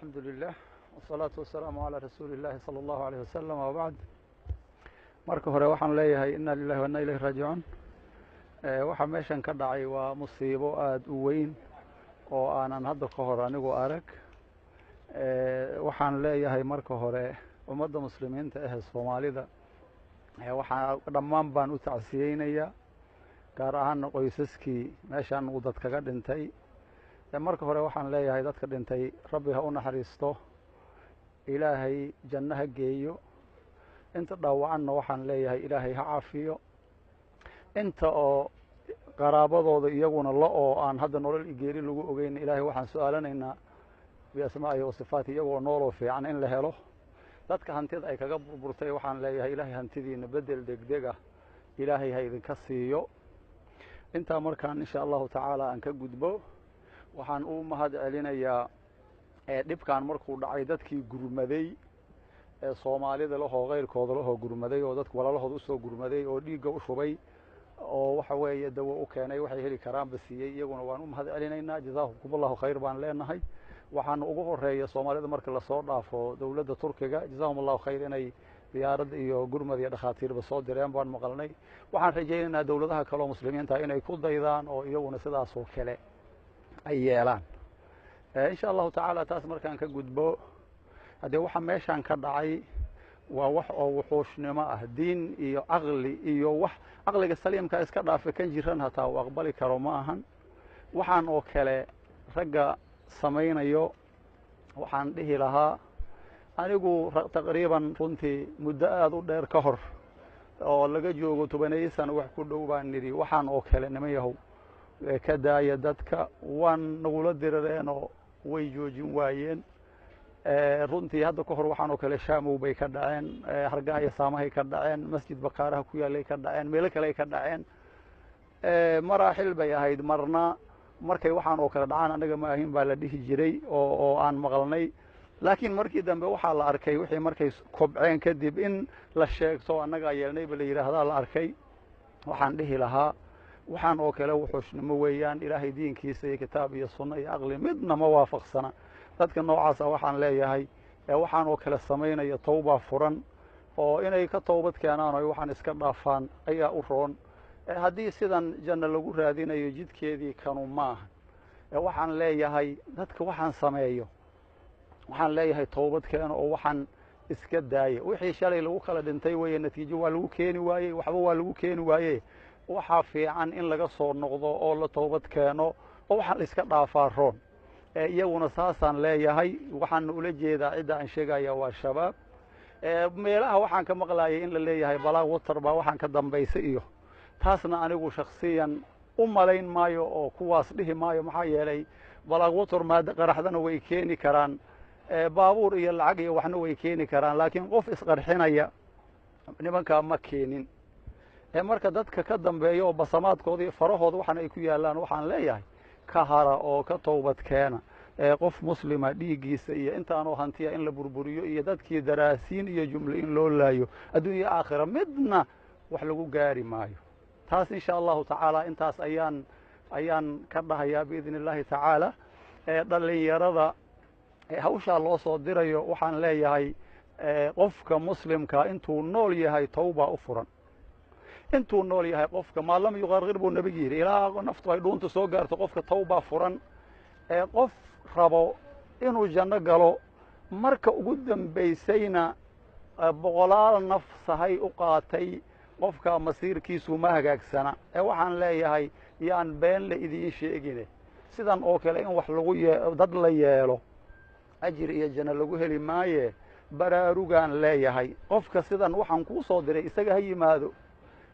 الحمد لله والصلاة والسلام على رسول الله صلى الله عليه وسلم وبعد marka hore waxaan leeyahay inna lillahi wa inna ilayhi raaji'uun waxa meeshan ka dhacay waa musiibo aad u weyn oo aanan hadda ka hor anigu arag waxaan leeyahay marka hore ummadda muslimiinta ah Soomaalida waxa dhammaan baan u tacsiyeynaya gaar ahaan qoysaskii meeshan uu dad kaga dhintay marka hore waxaan leeyahay dadka dhintay rabbi ha u naxariisto ilaahay jannaha geeyo inta dhaawacanna waxaan leeyahay ilaahay ha caafiyo inta oo qaraabadooda iyaguna la oo aan hadda nolol geeri lagu ogeyn ilaahay waxaan su'aalanaynaa bi asmaa'ihi wa sifaatihi iyagoo nool fiican in la helo dadka hantida ay kaga burburtay waxaan leeyahay ilaahay hantidiina bedel degdeg ah ilaahay ha idinka siiyo inta markaan insha Allah ta'ala aan ka gudbo waxaan u mahad celinayaa dhibkaan markuu dhacay dadkii gurmaday Soomaalida la hoogeylkooda la gurmaday oo dadku walaalahooda u soo gurmaday oo dhiiga u shubay oo waxa weeye dawo u keenay waxay heli karaan basiyay iyaguna waan u mahad celinaynaa jazaakumullahu khayr baan leenahay waxaan ugu horeeyay Soomaalida markii la soo dhaafo dawladda Turkiga jazaakumullahu khayr inay diyaarad iyo gurmad iyo dhakhaatiirba soo direen baan maqalnay waxaan rajaynaynaa dawladaha kale oo muslimiinta inay ku daydaan oo iyaguna sidaas oo kale ay yeelaan insha Allah ta'ala taas markaan ka gudbo hadee waxa meeshan ka dhacay waa wax oo wuxuushnimo ah diin iyo aqli iyo wax aqliga saliimka iska dhaafay kan jiran hataa uu aqbali karo ma ahan waxaan oo kale ragga samaynayo waxaan dhihi lahaa anigu taqriiban runtii muddo aad u dheer ka hor oo laga joogo 12 sano wax ku dhow baan niri waxaan oo kale nimayahow ka daaya dadka waan nagula dirareen oo way joojin waayeen runtii hadda ka hor waxaan oo kale shaamow bay ka dhaceen hargaha iyo saamahay ka dhaceen masjid bakaaraha ku yaalay ka dhaceen meel kale ka dhaceen maraaxil bay ahayd marna markay waxaan oo kale dhacaan anaga ma ahin baa la dhihi jiray oo aan maqalnay laakiin markii dambe waxa la arkay wixii markay kobceen kadib in la sheegto anaga yeelnay bal yiraahdaa la arkay waxaan dhihi lahaa waxaan oo kale wuxuushnimo weeyaan ilaahay diinkiisa iyo kitaab iyo sunna iyo aqli midna ma waafaqsana dadka noocaas waxaan leeyahay waxaan oo kale sameynaya tawba furan oo inay ka toobad keenaan oo waxaan iska dhaafaan ayaa u roon haddii sidan janna lagu raadinayo jidkeedii kanu maaha waxaan leeyahay dadka waxaan sameeyo waxaan leeyahay toobad keeno oo waxaan iska daaya wixii shalay lagu kala dhintay weeye natiijo waa lagu keeni waayay waxba waa lagu keeni waayay waxa fiican in laga soo noqdo oo la toobad keeno oo waxaan iska dhaafaa roon iyaguna saasaan leeyahay waxaan ula jeedaa cid aan sheegaya waa shabaab meelaha waxaan ka maqlaayay in la leeyahay balaag watar baa waxaan ka dambaysay iyo taasna anigu shakhsiyan u malayn maayo oo kuwaas dhihi maayo maxaa yeelay balaag watar maada qaraxdana way keeni karaan baabuur iyo lacag iyo waxna way keeni karaan laakiin qof isqarxinaya nimanka ma keenin marka dadka ka dambeeyo oo basamaadkooda iyo farahooda waxaan ay ku yaalaan waxaan leeyahay ka hara oo ka toobad keena qof muslima dhiigiisa iyo intaanoo hantiya in la burburiyo iyo dadkii daraasiin iyo jumle in loo laayo adduunyo aakhira midna wax lagu gaari maayo taas insha Allah ta'ala intaas ayaan ka dhahayaa biidin Allah ta'ala dhalinyarada hawsha loo soo dirayo waxaan leeyahay qofka muslimka intuu nool yahay tawba u furan intuu nool yahay qofka maalam yuqarqir buu nabiga yiri ilaa naftu ay dhuunta soo gaarto qofka tawba furan qof rabo inuu janno galo marka ugu dambaysayna boqolaal nafsahay u qaatay qofka masiirkiisu ma hagaagsana waxaan leeyahay yaan been la idin sheegine sidan oo kale in wax lagu dad la yeelo ajir iyo janno lagu heli maaye baraarugaan leeyahay qofka sidan waxaan ku soo diray isaga ha yimaado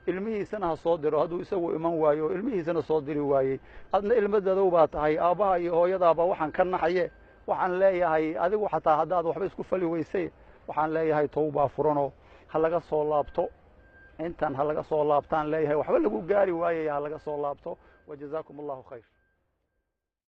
ilmihiisana ha soo diro hadduu isagu iman waayo ilmihiisana soo diri waayey adna ilmadadaw baa tahay aabaha iyo hooyadaaba waxaan ka naxaye waxaan leeyahay adigu xataa haddaad waxba isku fali weysay waxaan leeyahay tawba furano ha laga soo laabto intan ha laga soo laabtaan leeyahay waxba lagu gaari waayay ha laga soo laabto wajazaakumullahu khayr